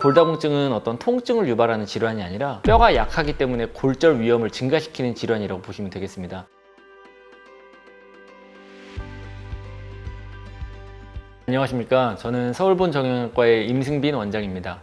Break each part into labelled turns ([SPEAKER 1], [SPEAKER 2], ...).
[SPEAKER 1] 골다공증은 어떤 통증을 유발하는 질환이 아니라 뼈가 약하기 때문에 골절 위험을 증가시키는 질환이라고 보시면 되겠습니다. 안녕하십니까. 저는 서울본 정형외과의 임승빈 원장입니다.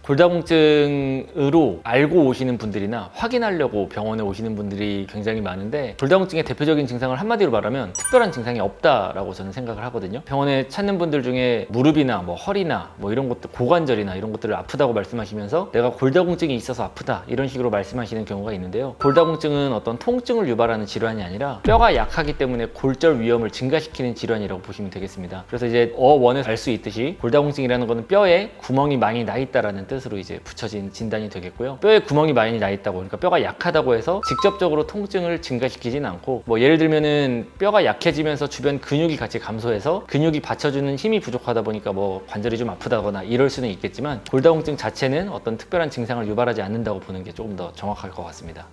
[SPEAKER 1] 골다공증으로 알고 오시는 분들이나 확인하려고 병원에 오시는 분들이 굉장히 많은데, 골다공증의 대표적인 증상을 한마디로 말하면 특별한 증상이 없다라고 저는 생각을 하거든요. 병원에 찾는 분들 중에 무릎이나 허리나 이런 것들, 고관절이나 이런 것들을 아프다고 말씀하시면서 내가 골다공증이 있어서 아프다 이런 식으로 말씀하시는 경우가 있는데요. 골다공증은 어떤 통증을 유발하는 질환이 아니라 뼈가 약하기 때문에 골절 위험을 증가시키는 질환이라고 보시면 되겠습니다. 그래서 이제 어원에서 알 수 있듯이 골다공증이라는 것은 뼈에 구멍이 많이 나 있다라는 뜻으로 이제 붙여진 진단이 되겠고요. 뼈에 구멍이 많이 나 있다고, 그러니까 뼈가 약하다고 해서 직접적으로 통증을 증가시키진 않고, 예를 들면은 뼈가 약해지면서 주변 근육이 같이 감소해서 근육이 받쳐주는 힘이 부족하다 보니까 관절이 좀 아프다거나 이럴 수는 있겠지만, 골다공증 자체는 어떤 특별한 증상을 유발하지 않는다고 보는 게 조금 더 정확할 것 같습니다.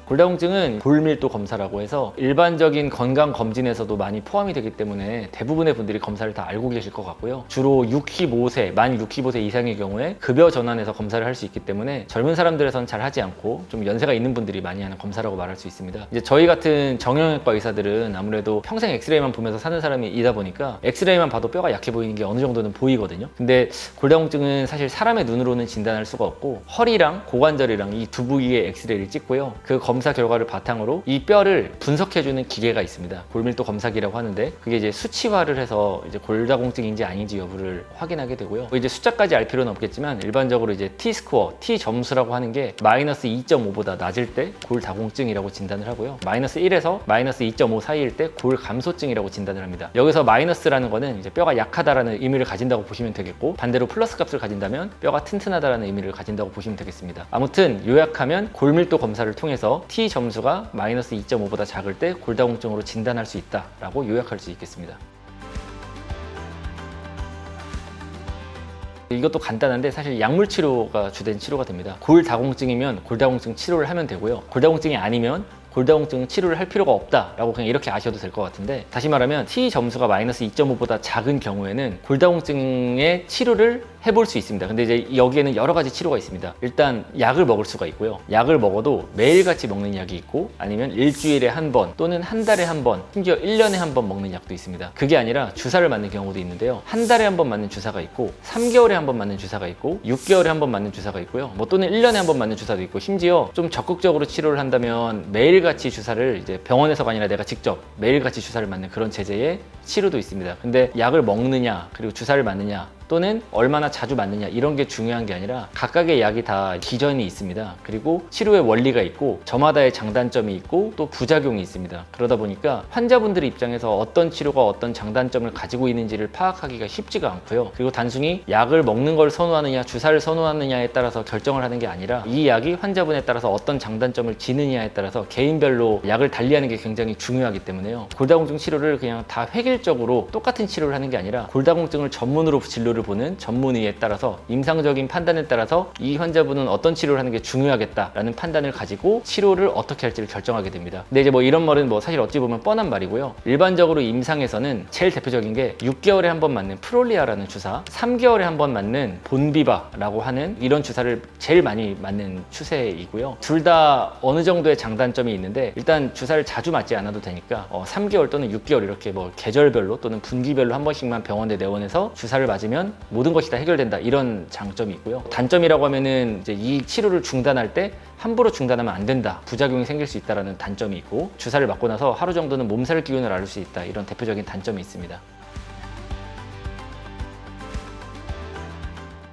[SPEAKER 1] 골다공증은 골밀도 검사라고 해서 일반적인 건강검진에서도 많이 포함이 되기 때문에 대부분의 분들이 검사를 다 알고 계실 것 같고요. 주로 65세, 만 65세 이상의 경우에 급여 전환해서 검사를 할 수 있기 때문에 젊은 사람들에선 잘 하지 않고 좀 연세가 있는 분들이 많이 하는 검사라고 말할 수 있습니다. 이제 저희 같은 정형외과 의사들은 아무래도 평생 엑스레이만 보면서 사는 사람이다 보니까 엑스레이만 봐도 뼈가 약해 보이는 게 어느 정도는 보이거든요. 근데 골다공증은 사실 사람의 눈으로는 진단할 수가 없고, 허리랑 고관절이랑 이 두 부위의 엑스레이를 찍고요. 그 검사 결과를 바탕으로 이 뼈를 분석해주는 기계가 있습니다. 골밀도 검사기라고 하는데, 그게 이제 수치화를 해서 이제 골다공증인지 아닌지 여부를 확인하게 되고요. 이제 숫자까지 알 필요는 없겠지만 일반적으로 이제 T-스코어, T 점수라고 하는 게 마이너스 2.5보다 낮을 때 골다공증이라고 진단을 하고요. 마이너스 1에서 마이너스 2.5 사이일 때 골감소증이라고 진단을 합니다. 여기서 마이너스라는 거는 이제 뼈가 약하다라는 의미를 가진다고 보시면 되겠고, 반대로 플러스 값을 가진다면 뼈가 튼튼하다라는 의미를 가진다고 보시면 되겠습니다. 아무튼 요약하면 골밀도 검사를 통해서 T 점수가 마이너스 2.5보다 작을 때 골다공증으로 진단할 수 있다라고 요약할 수 있겠습니다. 이것도 간단한데 사실 약물 치료가 주된 치료가 됩니다. 골다공증이면 골다공증 치료를 하면 되고요. 골다공증이 아니면 골다공증 치료를 할 필요가 없다라고 그냥 이렇게 아셔도 될 것 같은데, 다시 말하면 T 점수가 마이너스 2.5보다 작은 경우에는 골다공증의 치료를 해볼 수 있습니다. 근데 이제 여기에는 여러 가지 치료가 있습니다. 일단 약을 먹을 수가 있고요. 약을 먹어도 매일같이 먹는 약이 있고, 아니면 일주일에 한 번 또는 한 달에 한 번, 심지어 1년에 한 번 먹는 약도 있습니다. 그게 아니라 주사를 맞는 경우도 있는데요. 한 달에 한 번 맞는 주사가 있고, 3개월에 한 번 맞는 주사가 있고, 6개월에 한 번 맞는 주사가 있고요. 또는 1년에 한 번 맞는 주사도 있고, 심지어 좀 적극적으로 치료를 한다면 매일같이 주사를 이제 병원에서가 아니라 내가 직접 매일같이 주사를 맞는 그런 제재의 치료도 있습니다. 근데 약을 먹느냐, 그리고 주사를 맞느냐, 또는 얼마나 자주 맞느냐, 이런 게 중요한 게 아니라 각각의 약이 다 기전이 있습니다. 그리고 치료의 원리가 있고 저마다의 장단점이 있고 또 부작용이 있습니다. 그러다 보니까 환자분들의 입장에서 어떤 치료가 어떤 장단점을 가지고 있는지를 파악하기가 쉽지가 않고요. 그리고 단순히 약을 먹는 걸 선호하느냐 주사를 선호하느냐에 따라서 결정을 하는 게 아니라, 이 약이 환자분에 따라서 어떤 장단점을 지느냐에 따라서 개인별로 약을 달리하는 게 굉장히 중요하기 때문에요. 골다공증 치료를 그냥 다 획일적으로 똑같은 치료를 하는 게 아니라, 골다공증을 전문으로 진료를 보는 전문의에 따라서 임상적인 판단에 따라서 이 환자분은 어떤 치료를 하는 게 중요하겠다라는 판단을 가지고 치료를 어떻게 할지를 결정하게 됩니다. 근데 이제 이런 말은 사실 어찌 보면 뻔한 말이고요. 일반적으로 임상에서는 제일 대표적인 게 6개월에 한 번 맞는 프롤리아라는 주사, 3개월에 한 번 맞는 본비바라고 하는 이런 주사를 제일 많이 맞는 추세이고요. 둘 다 어느 정도의 장단점이 있는데, 일단 주사를 자주 맞지 않아도 되니까 3개월 또는 6개월 이렇게 계절별로 또는 분기별로 한 번씩만 병원에 내원해서 주사를 맞으면 모든 것이 다 해결된다, 이런 장점이 있고요. 단점이라고 하면은 이제 이 치료를 중단할 때 함부로 중단하면 안 된다, 부작용이 생길 수 있다라는 단점이 있고, 주사를 맞고 나서 하루 정도는 몸살 기운을 앓을 수 있다, 이런 대표적인 단점이 있습니다.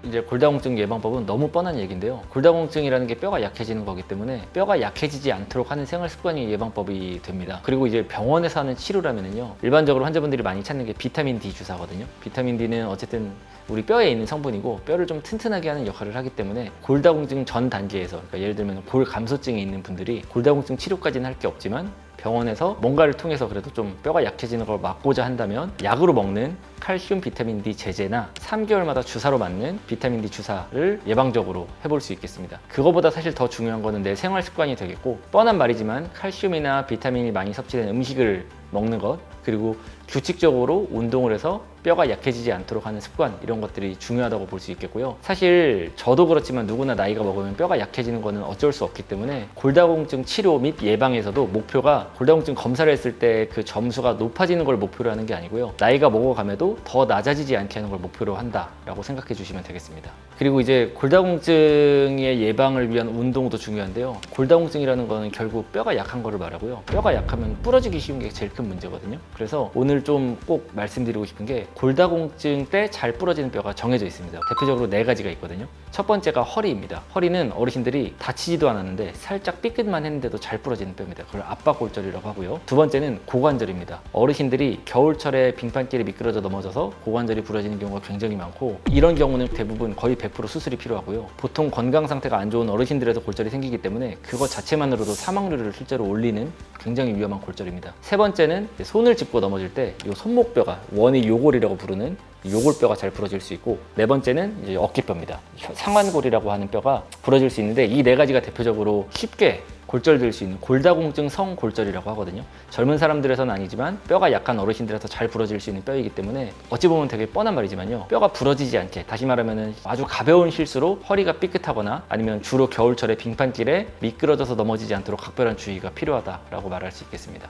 [SPEAKER 1] 이제 골다공증 예방법은 너무 뻔한 얘기인데요. 골다공증이라는 게 뼈가 약해지는 거기 때문에 뼈가 약해지지 않도록 하는 생활 습관이 예방법이 됩니다. 그리고 이제 병원에서 하는 치료라면은요, 일반적으로 환자분들이 많이 찾는 게 비타민 D 주사거든요. 비타민 D는 어쨌든 우리 뼈에 있는 성분이고 뼈를 좀 튼튼하게 하는 역할을 하기 때문에, 골다공증 전 단계에서, 그러니까 예를 들면 골감소증이 있는 분들이 골다공증 치료까지는 할 게 없지만 병원에서 뭔가를 통해서 그래도 좀 뼈가 약해지는 걸 막고자 한다면 약으로 먹는 칼슘 비타민 D 제제나 3개월마다 주사로 맞는 비타민 D 주사를 예방적으로 해볼 수 있겠습니다. 그거보다 사실 더 중요한 거는 내 생활 습관이 되겠고, 뻔한 말이지만 칼슘이나 비타민이 많이 섭취된 음식을 먹는 것, 그리고 규칙적으로 운동을 해서 뼈가 약해지지 않도록 하는 습관, 이런 것들이 중요하다고 볼 수 있겠고요. 사실 저도 그렇지만 누구나 나이가 먹으면 뼈가 약해지는 거는 어쩔 수 없기 때문에 골다공증 치료 및 예방에서도 목표가 골다공증 검사를 했을 때 그 점수가 높아지는 걸 목표로 하는 게 아니고요. 나이가 먹어감에도 더 낮아지지 않게 하는 걸 목표로 한다라고 생각해 주시면 되겠습니다. 그리고 이제 골다공증의 예방을 위한 운동도 중요한데요. 골다공증이라는 거는 결국 뼈가 약한 거를 말하고요. 뼈가 약하면 부러지기 쉬운 게 제일 큰 문제거든요. 그래서 오늘 좀 꼭 말씀드리고 싶은 게 골다공증 때 잘 부러지는 뼈가 정해져 있습니다. 대표적으로 4가지가 있거든요. 첫 번째가 허리입니다. 허리는 어르신들이 다치지도 않았는데 살짝 삐끗만 했는데도 잘 부러지는 뼈입니다. 그걸 압박골절이라고 하고요. 두 번째는 고관절입니다. 어르신들이 겨울철에 빙판길에 미끄러져 넘어져서 고관절이 부러지는 경우가 굉장히 많고, 이런 경우는 대부분 거의 100% 수술이 필요하고요. 보통 건강 상태가 안 좋은 어르신들에서 골절이 생기기 때문에 그것 자체만으로도 사망률을 실제로 올리는 굉장히 위험한 골절입니다. 세 번째는 손을 짚고 넘어질 때 이 손목뼈가, 원이 요골이라고 부르는 요골뼈가 잘 부러질 수 있고, 네 번째는 이제 어깨뼈입니다. 상완골이라고 하는 뼈가 부러질 수 있는데, 이 4가지가 대표적으로 쉽게 골절될 수 있는 골다공증 성골절이라고 하거든요. 젊은 사람들에서는 아니지만 뼈가 약한 어르신들에서 잘 부러질 수 있는 뼈이기 때문에 어찌 보면 되게 뻔한 말이지만요, 뼈가 부러지지 않게, 다시 말하면 아주 가벼운 실수로 허리가 삐끗하거나 아니면 주로 겨울철에 빙판길에 미끄러져서 넘어지지 않도록 각별한 주의가 필요하다라고 말할 수 있겠습니다.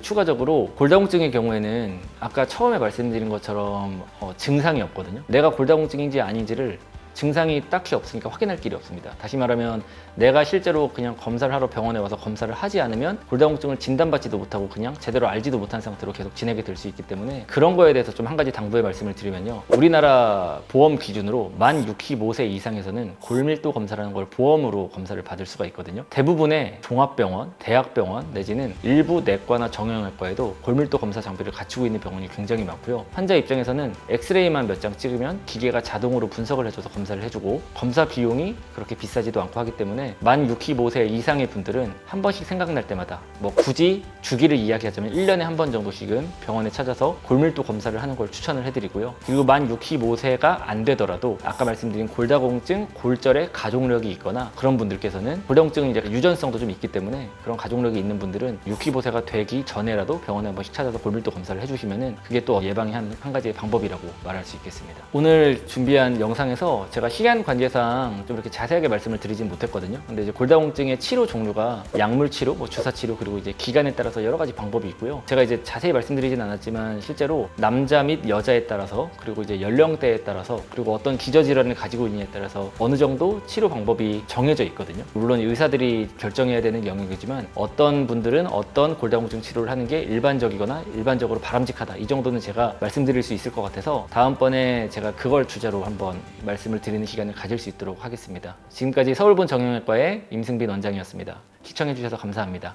[SPEAKER 1] 추가적으로 골다공증의 경우에는 아까 처음에 말씀드린 것처럼 증상이 없거든요. 내가 골다공증인지 아닌지를 증상이 딱히 없으니까 확인할 길이 없습니다. 다시 말하면 내가 실제로 그냥 검사를 하러 병원에 와서 검사를 하지 않으면 골다공증을 진단받지도 못하고 그냥 제대로 알지도 못한 상태로 계속 지내게 될 수 있기 때문에, 그런 거에 대해서 좀 한 가지 당부의 말씀을 드리면요. 우리나라 보험 기준으로 만 65세 이상에서는 골밀도 검사라는 걸 보험으로 검사를 받을 수가 있거든요. 대부분의 종합병원, 대학병원 내지는 일부 내과나 정형외과에도 골밀도 검사 장비를 갖추고 있는 병원이 굉장히 많고요. 환자 입장에서는 엑스레이만 몇 장 찍으면 기계가 자동으로 분석을 해줘서 검사를 해주고, 검사 비용이 그렇게 비싸지도 않고 하기 때문에 만 65세 이상의 분들은 한 번씩 생각날 때마다, 뭐 굳이 주기를 이야기하자면 1년에 한 번 정도씩은 병원에 찾아서 골밀도 검사를 하는 걸 추천을 해드리고요. 그리고 만 65세가 안 되더라도 아까 말씀드린 골다공증, 골절에 가족력이 있거나 그런 분들께서는, 골다공증은 이제 유전성도 좀 있기 때문에 그런 가족력이 있는 분들은 65세가 되기 전에라도 병원에 한 번씩 찾아서 골밀도 검사를 해주시면은 그게 또 예방의 한 가지의 방법이라고 말할 수 있겠습니다. 오늘 준비한 영상에서 제가 시간 관계상 좀 이렇게 자세하게 말씀을 드리진 못했거든요. 근데 이제 골다공증의 치료 종류가 약물 치료, 뭐 주사 치료, 그리고 이제 기간에 따라서 여러 가지 방법이 있고요. 제가 이제 자세히 말씀드리진 않았지만 실제로 남자 및 여자에 따라서, 그리고 이제 연령대에 따라서, 그리고 어떤 기저질환을 가지고 있느냐에 따라서 어느 정도 치료 방법이 정해져 있거든요. 물론 의사들이 결정해야 되는 영역이지만 어떤 분들은 어떤 골다공증 치료를 하는 게 일반적이거나 일반적으로 바람직하다, 이 정도는 제가 말씀드릴 수 있을 것 같아서 다음번에 제가 그걸 주제로 한번 말씀을 드리는 시간을 가질 수 있도록 하겠습니다. 지금까지 서울본 정형외과의 임승빈 원장이었습니다. 시청해주셔서 감사합니다.